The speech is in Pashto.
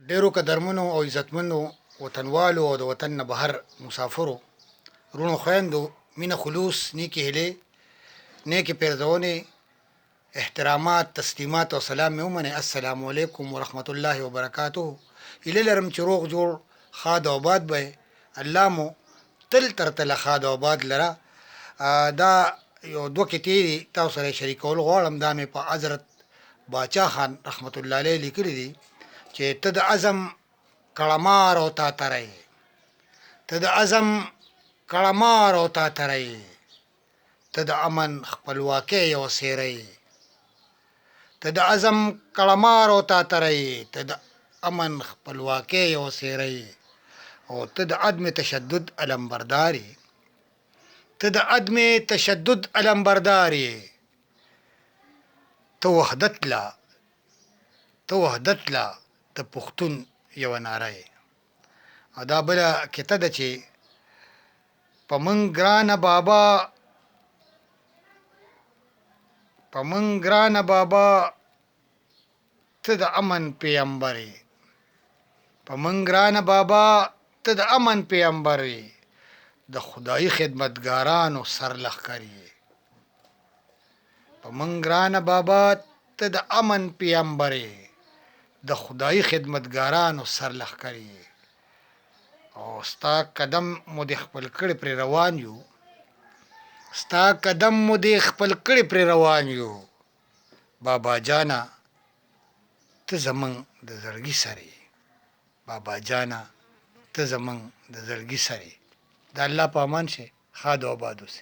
ډیرو قدرمنو او عزتمنو وطنوالو او د وطن نه بهر مسافرو رونو خویندو مینه خلوص نیکې هیلې نیکې پیرزونې احترامات تسلیمات او سلام مې ومنئ. السلام علیکم ورحمت الله وبرکاته. هیله لرم چې روغ جوړ ښاد او آباد به الله مو تل تر تله ښاد او آباد لره. دا یو دوه کیتې دي تاسو سره یې شریکول غواړم. دا مې په حضرت باچا خان رحمت الله علیه لیکلي دي چې ته د عزم کړمار او تاتره ته د عزم کړمار او تاتره ته د امن خپلواکۍ یو څیره ته د عزم کړمار او تاتره ته د امن خپلواکۍ یو څیره او ته د عدم تشدد علمبردار ته د عدم تشدد علمبردار ته وحدت لا د پښتون یوه ناره او دا بله کته ده چې په موږ ګرانه بابا ته د امن پیغمبر په موږ ګرانه بابا ته د امن پیغمبر د خدایي خدمتګارانو سرلښکر په موږ ګرانه بابا ته د امن پیغمبر د خدایي خدمتګارانو سرلښکر او ستا قدم مو دې خپل کړی پرې روان یو ستا قدم مو دې خپل کړی پرې روان یو بابا جانه ته زمونږ د زړګي سر بابا جانه ته زمونږ د زړګي سر د الله په امان شئ ښاد او آباد اوسئ.